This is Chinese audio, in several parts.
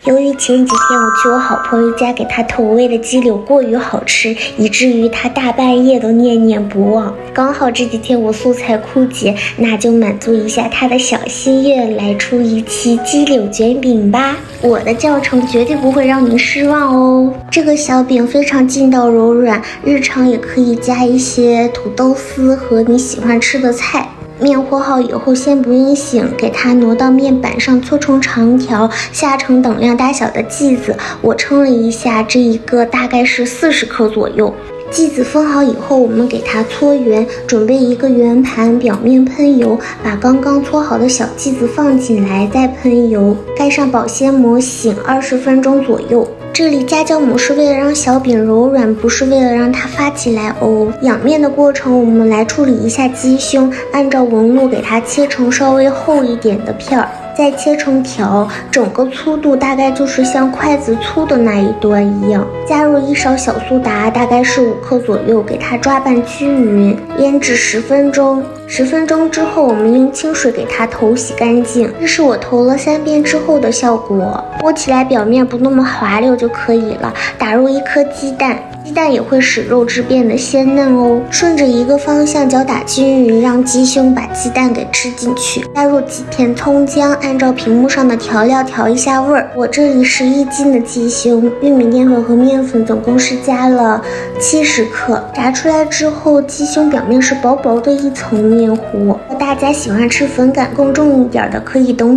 由于前几天我去我好朋友家给他投喂的鸡柳过于好吃，以至于他大半夜都念念不忘。刚好这几天我素材枯竭，那就满足一下他的小心愿，来出一期鸡柳卷饼吧。我的教程绝对不会让您失望哦。这个小饼非常劲道柔软，日常也可以加一些土豆丝和你喜欢吃的菜。面和好以后，先不用醒，给它挪到面板上搓成长条，下成等量大小的剂子。我称了一下，这一个大概是40克左右。剂子分好以后，我们给它搓圆，准备一个圆盘，表面喷油，把刚刚搓好的小剂子放进来，再喷油，盖上保鲜膜，醒20分钟左右。这里加酵母是为了让小饼柔软，不是为了让它发起来哦。养面的过程，我们来处理一下鸡胸，按照纹路给它切成稍微厚一点的片儿，再切成条，整个粗度大概就是像筷子粗的那一端一样。加入1勺小苏打，大概是5克左右，给它抓拌均匀，腌制10分钟。10分钟之后，我们用清水给它头洗干净。这是我投了3遍之后的效果，摸起来表面不那么滑溜就可以了。打入1颗鸡蛋，鸡蛋也会使肉质变得鲜嫩哦。顺着一个方向搅打均匀，让鸡胸把鸡蛋给吃进去。加入几片葱姜，按照屏幕上的调料调一下味儿。我这里是1斤的鸡胸，玉米淀粉和面粉总共是加了70克。炸出来之后，鸡胸表面是薄薄的一层面糊。大家喜欢吃粉感更重一点的，可以等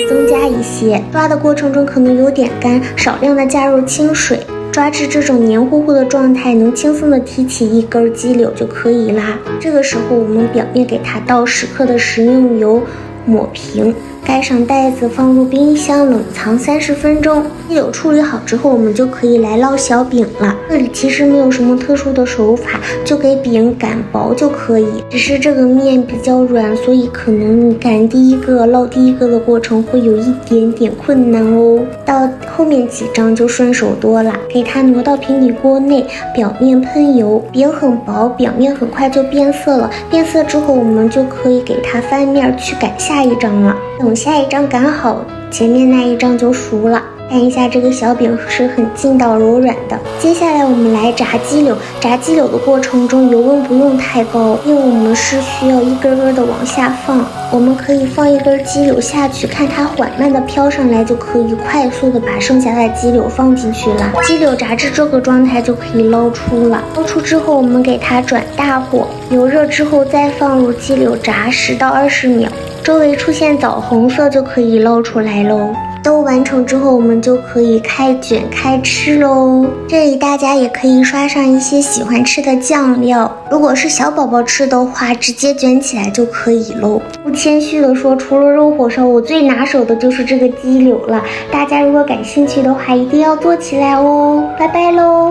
增加一些。抓的过程中可能有点干，少量的加入清水。抓至这种黏糊糊的状态，能轻松的提起一根鸡柳就可以啦。这个时候我们表面给它倒10克的食用油，抹平，盖上袋子，放入冰箱冷藏30分钟。鸡柳处理好之后，我们就可以来烙小饼了。这里其实没有什么特殊的手法，就给饼擀薄就可以。只是这个面比较软，所以可能你擀烙第一个的过程会有一点点困难哦。到后面几张就顺手多了。给它挪到平底锅内，表面喷油，饼很薄，表面很快就变色了。变色之后，我们就可以给它翻面去擀下一张了。等下一张擀好，前面那一张就熟了。看一下这个小饼是很劲道柔软的。接下来我们来炸鸡柳。炸鸡柳的过程中油温不用太高，因为我们是需要一根根的往下放。我们可以放一根鸡柳下去，看它缓慢的飘上来，就可以快速的把剩下的鸡柳放进去了。鸡柳炸至这个状态就可以捞出了。捞出之后，我们给它转大火，油热之后再放入鸡柳炸10到20秒，周围出现枣红色就可以捞出来喽。都完成之后，我们就可以开卷开吃喽。这里大家也可以刷上一些喜欢吃的酱料，如果是小宝宝吃的话，直接卷起来就可以喽。不谦虚的说，除了肉火烧，我最拿手的就是这个鸡柳了。大家如果感兴趣的话，一定要做起来哦。拜拜喽。